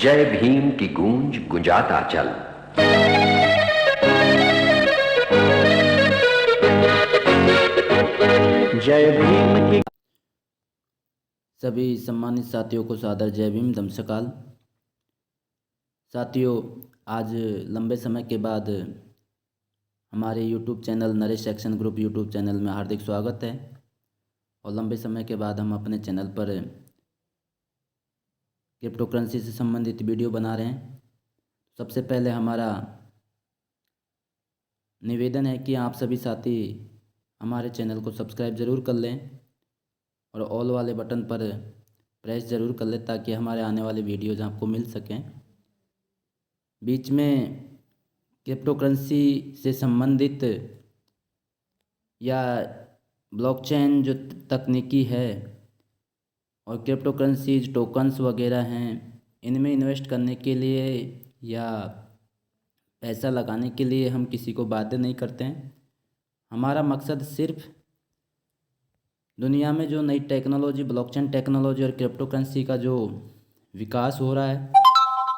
जय भीम की गूंज गुंजाता चल। जय भीम की सभी सम्मानित साथियों को सादर जय भीम दमसकाल। साथियों, आज लंबे समय के बाद हमारे YouTube channel Naresh action group YouTube channel में हार्दिक स्वागत है। और लंबे समय के बाद हम अपने चैनल पर क्रिप्टो करेंसी से संबंधित वीडियो बना रहे हैं। सबसे पहले हमारा निवेदन है कि आप सभी साथी हमारे चैनल को सब्सक्राइब ज़रूर कर लें और ऑल वाले बटन पर प्रेस ज़रूर कर लें ताकि हमारे आने वाले वीडियोज़ आपको मिल सकें। बीच में क्रिप्टो करेंसी से संबंधित या ब्लॉकचेन जो तकनीकी है और क्रिप्टो करेंसीज टोकन्स वगैरह हैं, इनमें इन्वेस्ट करने के लिए या पैसा लगाने के लिए हम किसी को बाध्य नहीं करते हैं। हमारा मकसद सिर्फ दुनिया में जो नई टेक्नोलॉजी, ब्लॉकचेन टेक्नोलॉजी और क्रिप्टो करेंसी का जो विकास हो रहा है,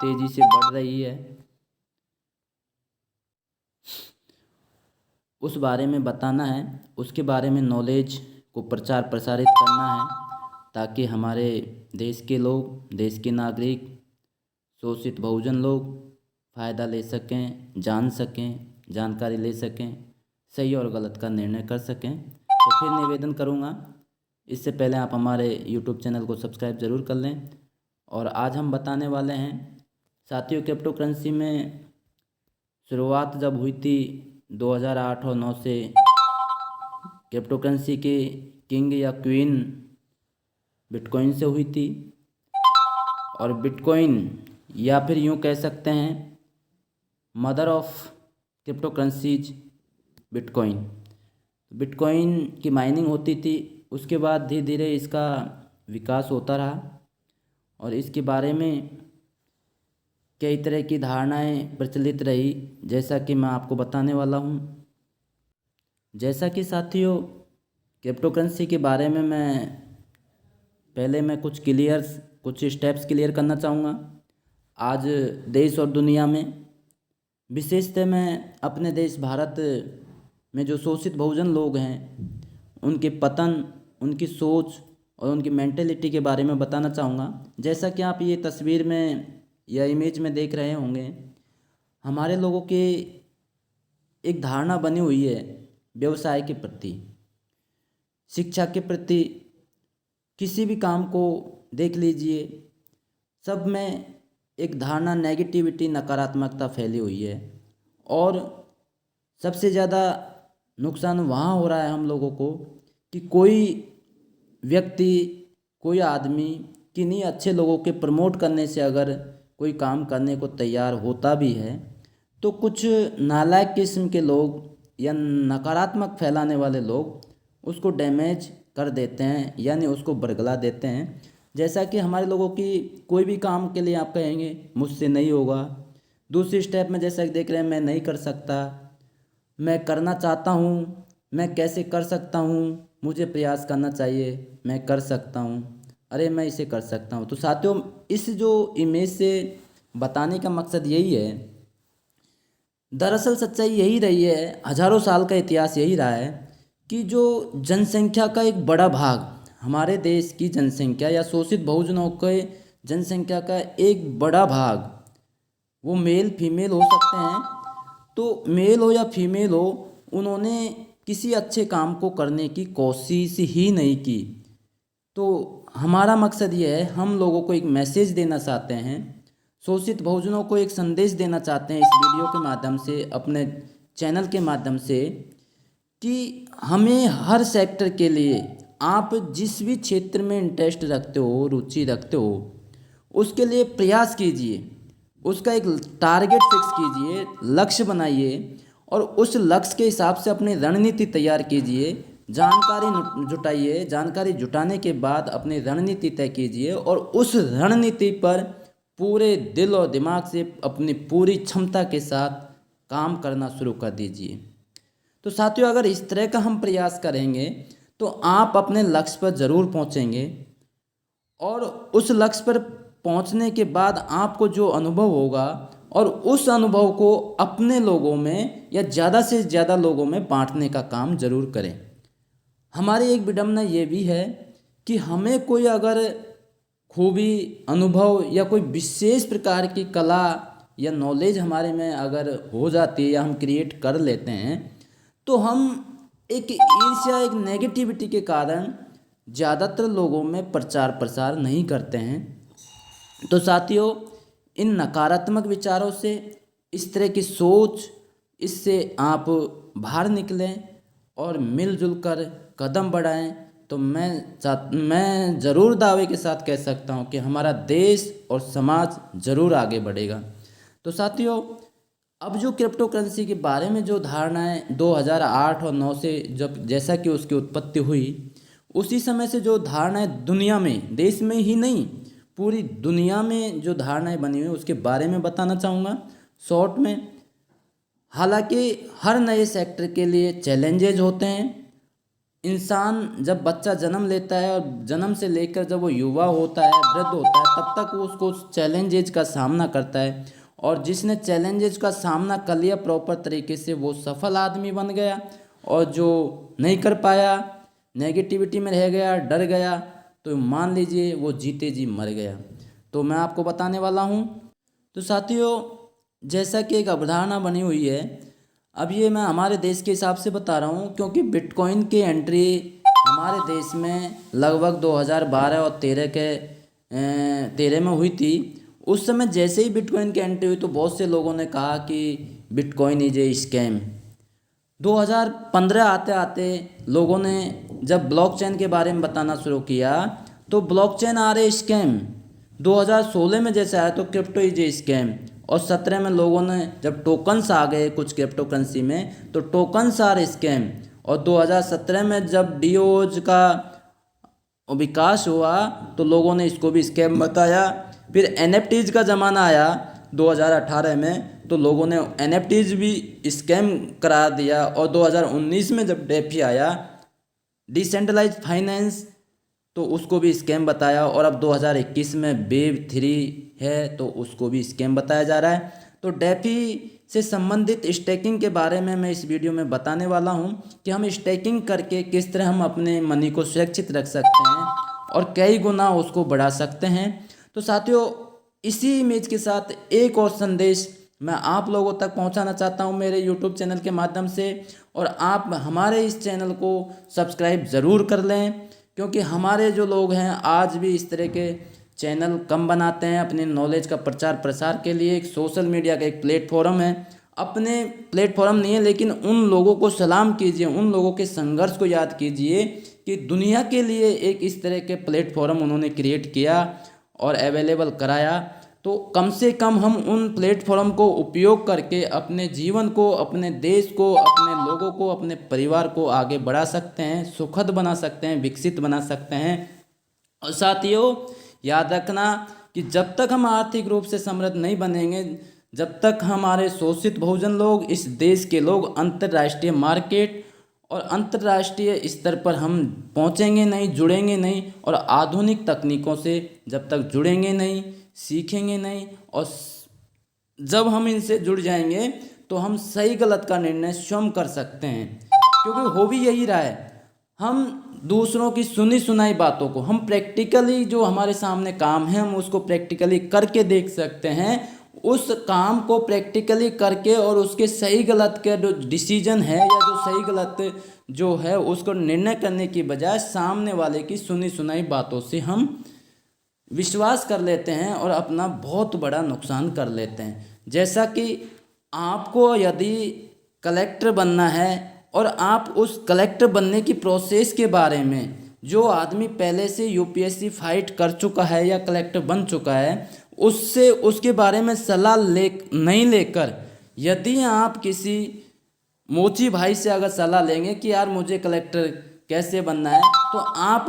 तेज़ी से बढ़ रही है, उस बारे में बताना है, उसके बारे में नॉलेज को प्रचार प्रसारित करना है ताकि हमारे देश के लोग, देश के नागरिक, शोषित बहुजन लोग फ़ायदा ले सकें, जान सकें, जानकारी ले सकें, सही और गलत का निर्णय कर सकें। तो फिर निवेदन करूँगा, इससे पहले आप हमारे YouTube चैनल को सब्सक्राइब ज़रूर कर लें। और आज हम बताने वाले हैं साथियों, क्रिप्टो करेंसी में शुरुआत जब हुई थी 2008 और 9 से, क्रिप्टो करेंसी के किंग या क्वीन बिटकॉइन से हुई थी। और बिटकॉइन, या फिर यूँ कह सकते हैं mother of crypto currencies bitcoin. Bitcoin की माइनिंग होती थी, उसके बाद धीरे धीरे इसका विकास होता रहा और इसके बारे में कई तरह की धारणाएं प्रचलित रही, जैसा कि मैं आपको बताने वाला हूं। जैसा कि साथियों, क्रिप्टो करेंसी के बारे में मैं कुछ स्टेप्स क्लियर करना चाहूँगा। आज देश और दुनिया में, विशेषतः मैं अपने देश भारत में जो शोषित बहुजन लोग हैं, उनके पतन, उनकी सोच और उनकी मेंटेलिटी के बारे में बताना चाहूँगा। जैसा कि आप ये तस्वीर में या इमेज में देख रहे होंगे, हमारे लोगों की एक धारणा बनी हुई है व्यवसाय के प्रति, शिक्षा के प्रति, किसी भी काम को देख लीजिए, सब में एक धारणा, नेगेटिविटी, नकारात्मकता फैली हुई है। और सबसे ज़्यादा नुकसान वहाँ हो रहा है हम लोगों को कि कोई व्यक्ति, कोई आदमी किन्हीं अच्छे लोगों के प्रमोट करने से अगर कोई काम करने को तैयार होता भी है तो कुछ नालायक किस्म के लोग या नकारात्मक फैलाने वाले लोग उसको डैमेज कर देते हैं, यानी उसको बरगला देते हैं। जैसा कि हमारे लोगों की कोई भी काम के लिए आप कहेंगे मुझसे नहीं होगा, दूसरी स्टेप में जैसा कि देख रहे हैं, मैं नहीं कर सकता, मैं करना चाहता हूँ, मैं कैसे कर सकता हूँ, मुझे प्रयास करना चाहिए, मैं कर सकता हूँ, अरे मैं इसे कर सकता हूँ। तो साथियों, इस जो इमेज से बताने का मकसद यही है, दरअसल सच्चाई यही रही है, हजारों साल का इतिहास यही रहा है कि जो जनसंख्या का एक बड़ा भाग, हमारे देश की जनसंख्या या शोषित बहुजनों के जनसंख्या का एक बड़ा भाग, वो मेल फीमेल हो सकते हैं। तो मेल हो या फीमेल हो, उन्होंने किसी अच्छे काम को करने की कोशिश ही नहीं की। तो हमारा मकसद ये है, हम लोगों को एक मैसेज देना चाहते हैं, शोषित बहुजनों को एक संदेश देना चाहते हैं इस वीडियो के माध्यम से, अपने चैनल के माध्यम से, कि हमें हर सेक्टर के लिए, आप जिस भी क्षेत्र में इंटरेस्ट रखते हो, रुचि रखते हो, उसके लिए प्रयास कीजिए, उसका एक टारगेट फिक्स कीजिए, लक्ष्य बनाइए और उस लक्ष्य के हिसाब से अपनी रणनीति तैयार कीजिए, जानकारी जुटाइए, जानकारी जुटाने के बाद अपनी रणनीति तय कीजिए और उस रणनीति पर पूरे दिल और दिमाग से, अपनी पूरी क्षमता के साथ काम करना शुरू कर दीजिए। तो साथियों, अगर इस तरह का हम प्रयास करेंगे तो आप अपने लक्ष्य पर ज़रूर पहुंचेंगे और उस लक्ष्य पर पहुंचने के बाद आपको जो अनुभव होगा और उस अनुभव को अपने लोगों में या ज़्यादा से ज़्यादा लोगों में बांटने का काम ज़रूर करें। हमारी एक विडंबना ये भी है कि हमें कोई अगर खूबी, अनुभव या कोई विशेष प्रकार की कला या नॉलेज हमारे में अगर हो जाती है या हम क्रिएट कर लेते हैं, तो हम एक ईर्ष्या, एक नेगेटिविटी के कारण ज़्यादातर लोगों में प्रचार प्रसार नहीं करते हैं। तो साथियों, इन नकारात्मक विचारों से, इस तरह की सोच, इससे आप बाहर निकलें और मिलजुल कर कदम बढ़ाएं। तो मैं ज़रूर दावे के साथ कह सकता हूं कि हमारा देश और समाज ज़रूर आगे बढ़ेगा। तो साथियों, अब जो क्रिप्टो करेंसी के बारे में जो धारणाएं 2008 और 9 से जैसा कि उसकी उत्पत्ति हुई, उसी समय से जो धारणाएं दुनिया में, देश में ही नहीं पूरी दुनिया में जो धारणाएं बनी हुई उसके बारे में बताना चाहूँगा शॉर्ट में। हालांकि हर नए सेक्टर के लिए चैलेंजेज होते हैं। इंसान जब बच्चा जन्म लेता है और जन्म से लेकर जब वो युवा होता है, वृद्ध होता है, तब तक वो उसको चैलेंजेज का सामना करता है। और जिसने चैलेंजेज का सामना कर लिया प्रॉपर तरीके से, वो सफल आदमी बन गया। और जो नहीं कर पाया, नेगेटिविटी में रह गया, डर गया, तो मान लीजिए वो जीते जी मर गया। तो मैं आपको बताने वाला हूँ। तो साथियों, जैसा कि एक अवधारणा बनी हुई है, अब ये मैं हमारे देश के हिसाब से बता रहा हूँ, क्योंकि बिटकॉइन की एंट्री हमारे देश में लगभग 2012 और 13 में हुई थी। उस समय जैसे ही बिटकॉइन की एंट्री हुई तो बहुत से लोगों ने कहा कि बिटकॉइन इज ए स्कैम। 2015 आते आते लोगों ने जब ब्लॉकचेन के बारे में बताना शुरू किया तो ब्लॉकचेन आ रहे स्कैम। 2016 में जैसे आया तो क्रिप्टो इज ए स्कैम। और 17 में लोगों ने जब टोकन्स आ गए कुछ क्रिप्टो करेंसी में, तो टोकन्स आर स्कैम। और 2017 में जब डीओज का विकास हुआ तो लोगों ने इसको भी स्कैम बताया। फिर एनएफटीज का ज़माना आया 2018 में, तो लोगों ने एनएफटीज भी स्कैम करा दिया। और 2019 में जब डेफी आया, डिसेंट्रलाइज्ड फाइनेंस, तो उसको भी स्कैम बताया। और अब 2021 में वेव 3 है तो उसको भी स्कैम बताया जा रहा है। तो डेफी से संबंधित स्टेकिंग के बारे में मैं इस वीडियो में बताने वाला हूं कि हम स्टेकिंग करके किस तरह हम अपने मनी को सुरक्षित रख सकते हैं और कई गुना उसको बढ़ा सकते हैं। तो साथियों, इसी इमेज के साथ एक और संदेश मैं आप लोगों तक पहुंचाना चाहता हूं मेरे YouTube चैनल के माध्यम से। और आप हमारे इस चैनल को सब्सक्राइब ज़रूर कर लें, क्योंकि हमारे जो लोग हैं आज भी इस तरह के चैनल कम बनाते हैं। अपने नॉलेज का प्रचार प्रसार के लिए एक सोशल मीडिया का एक प्लेटफॉर्म है, अपने प्लेटफॉर्म नहीं है, लेकिन उन लोगों को सलाम कीजिए, उन लोगों के संघर्ष को याद कीजिए कि दुनिया के लिए एक इस तरह के प्लेटफॉर्म उन्होंने क्रिएट किया और अवेलेबल कराया। तो कम से कम हम उन प्लेटफॉर्म को उपयोग करके अपने जीवन को, अपने देश को, अपने लोगों को, अपने परिवार को आगे बढ़ा सकते हैं, सुखद बना सकते हैं, विकसित बना सकते हैं। और साथियों, याद रखना कि जब तक हम आर्थिक रूप से समृद्ध नहीं बनेंगे, जब तक हमारे शोषित बहुजन लोग, इस देश के लोग अंतर्राष्ट्रीय मार्केट और अंतर्राष्ट्रीय स्तर पर हम पहुंचेंगे नहीं, जुड़ेंगे नहीं, और आधुनिक तकनीकों से जब तक जुड़ेंगे नहीं, सीखेंगे नहीं, और जब हम इनसे जुड़ जाएंगे तो हम सही गलत का निर्णय स्वयं कर सकते हैं। क्योंकि हो भी यही रहा है, हम दूसरों की सुनी सुनाई बातों को हम प्रैक्टिकली, जो हमारे सामने काम है हम उसको प्रैक्टिकली करके देख सकते हैं। उस काम को प्रैक्टिकली करके और उसके सही गलत के जो डिसीजन है या जो सही गलत जो है उसको निर्णय करने की बजाय सामने वाले की सुनी सुनाई बातों से हम विश्वास कर लेते हैं और अपना बहुत बड़ा नुकसान कर लेते हैं। जैसा कि आपको यदि कलेक्टर बनना है और आप उस कलेक्टर बनने की प्रोसेस के बारे में, जो आदमी पहले से यूपीएससी फाइट कर चुका है या कलेक्टर बन चुका है, उससे उसके बारे में सलाह नहीं लेकर, यदि आप किसी मोची भाई से अगर सलाह लेंगे कि यार मुझे कलेक्टर कैसे बनना है, तो आप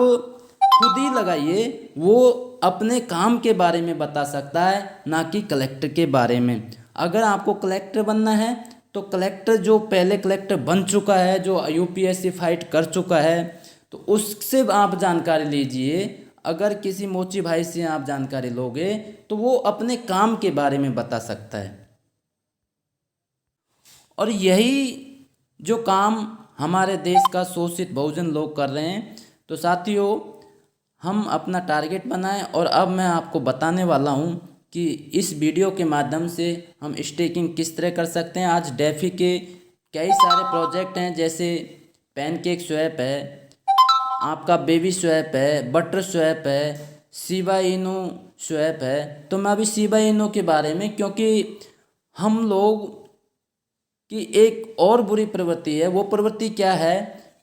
खुद ही लगाइए, वो अपने काम के बारे में बता सकता है, ना कि कलेक्टर के बारे में। अगर आपको कलेक्टर बनना है तो कलेक्टर जो पहले कलेक्टर बन चुका है, जो यूपीएससी फाइट कर चुका है, तो उससे आप जानकारी लीजिए। अगर किसी मोची भाई से आप जानकारी लोगे तो वो अपने काम के बारे में बता सकता है। और यही जो काम हमारे देश का शोषित बहुजन लोग कर रहे हैं। तो साथियों, हम अपना टारगेट बनाएं और अब मैं आपको बताने वाला हूं कि इस वीडियो के माध्यम से हम स्टेकिंग किस तरह कर सकते हैं। आज डेफी के कई सारे प्रोजेक्ट हैं, जैसे पैनकेक स्वैप है, आपका बेबी स्वैप है, बटर स्वैप है, शिबा इनू स्वैप है। तो मैं अभी शिबा इनू के बारे में, क्योंकि हम लोग की एक और बुरी प्रवृत्ति है। वो प्रवृत्ति क्या है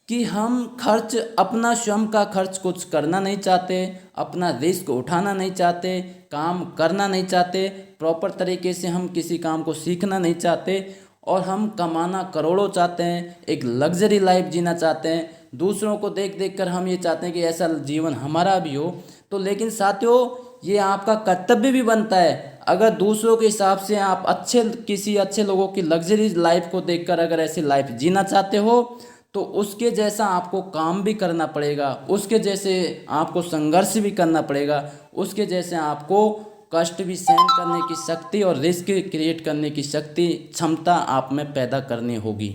कि हम खर्च, अपना स्वयं का खर्च कुछ करना नहीं चाहते, अपना रिस्क उठाना नहीं चाहते, काम करना नहीं चाहते, प्रॉपर तरीके से हम किसी काम को सीखना नहीं चाहते, और हम कमाना करोड़ों चाहते हैं, एक लग्जरी लाइफ जीना चाहते हैं। दूसरों को देख देख कर हम ये चाहते हैं कि ऐसा जीवन हमारा भी हो। तो लेकिन साथियों, ये आपका कर्तव्य भी बनता है। अगर दूसरों के हिसाब से आप किसी अच्छे लोगों की लग्जरी लाइफ को देखकर अगर ऐसी लाइफ जीना चाहते हो, तो उसके जैसा आपको काम भी करना पड़ेगा, उसके जैसे आपको संघर्ष भी करना पड़ेगा, उसके जैसे आपको कष्ट भी सहन करने की शक्ति और रिस्क क्रिएट करने की शक्ति, क्षमता आप में पैदा करनी होगी।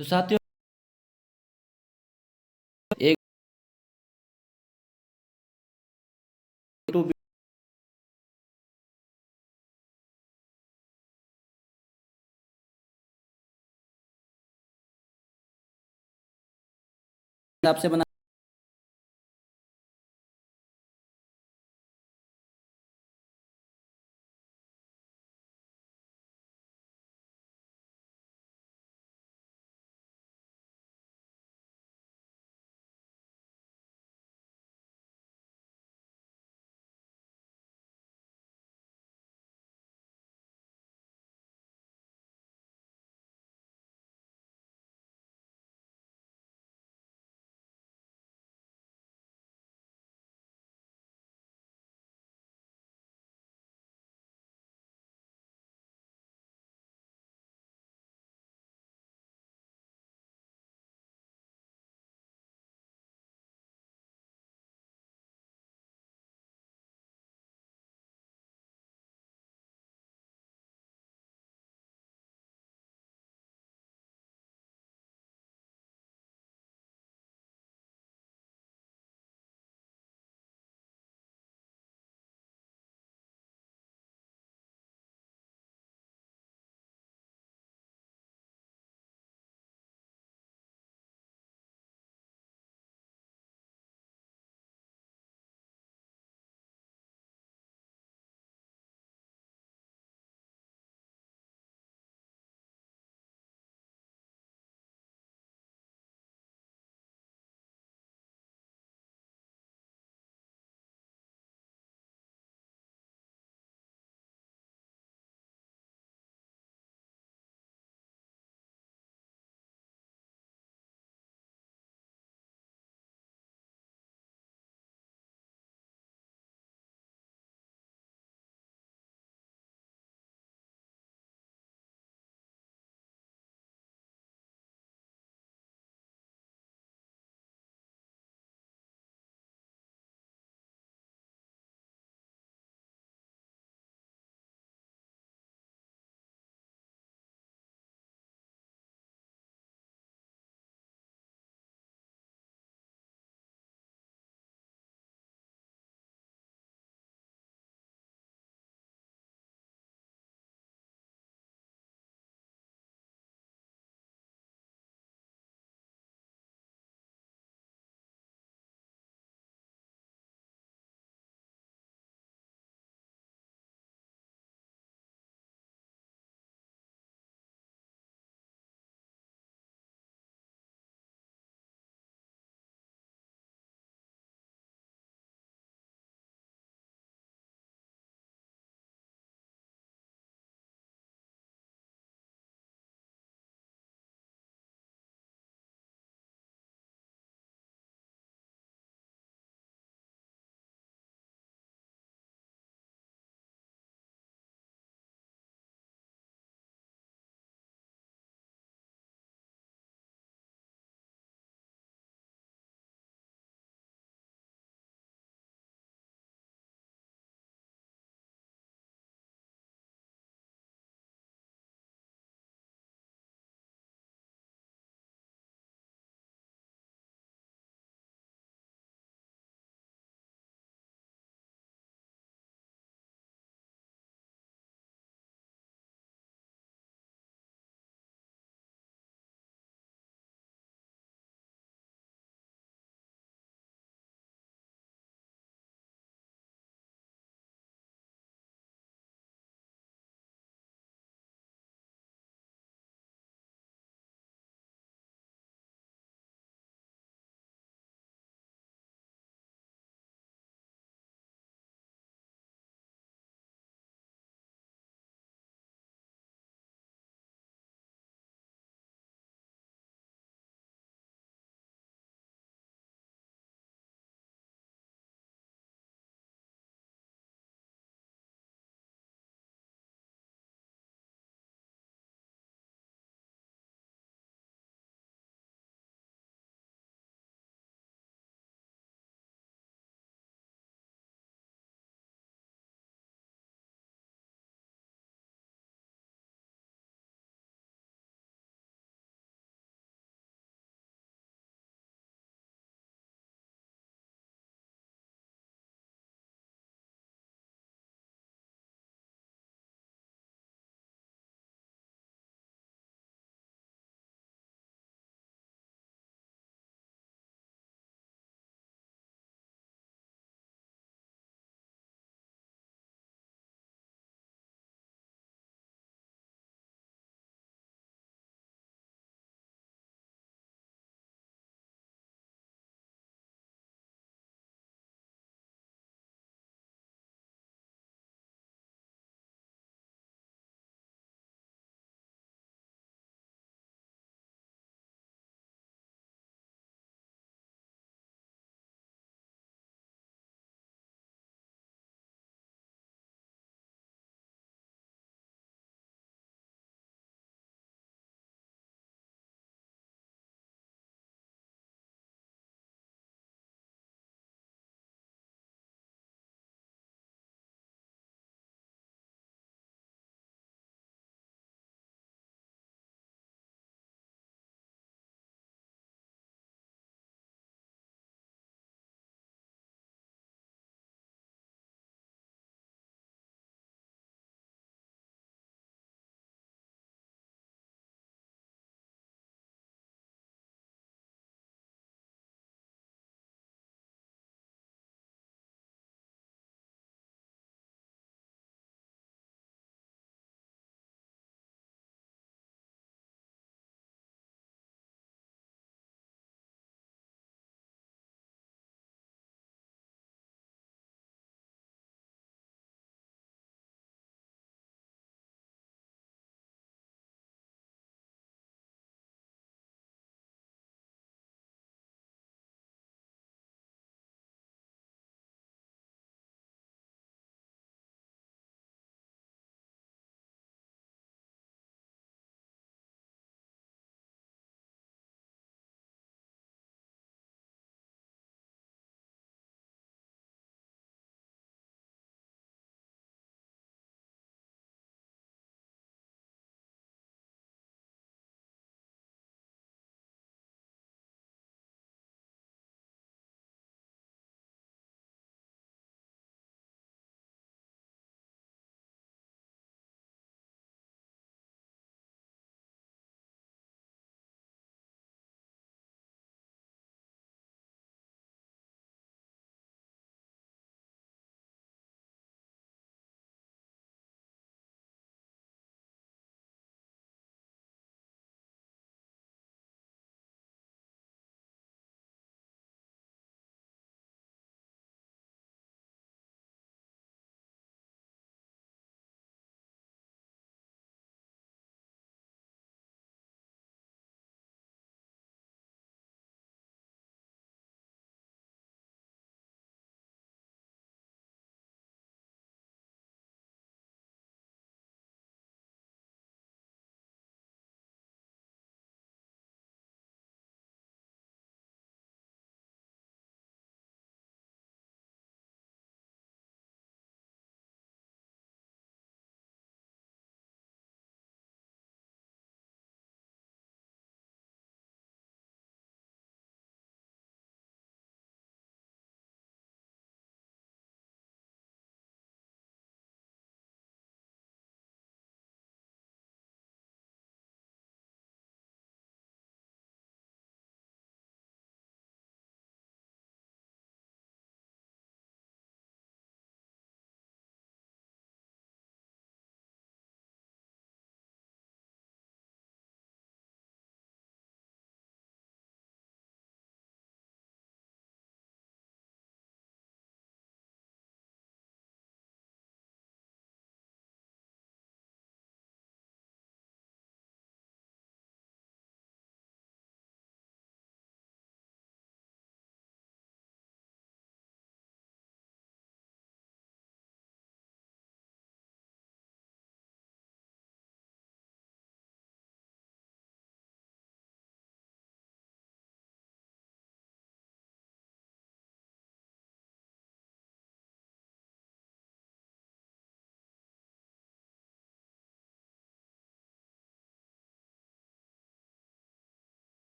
तो साथियों, एक आपसे बना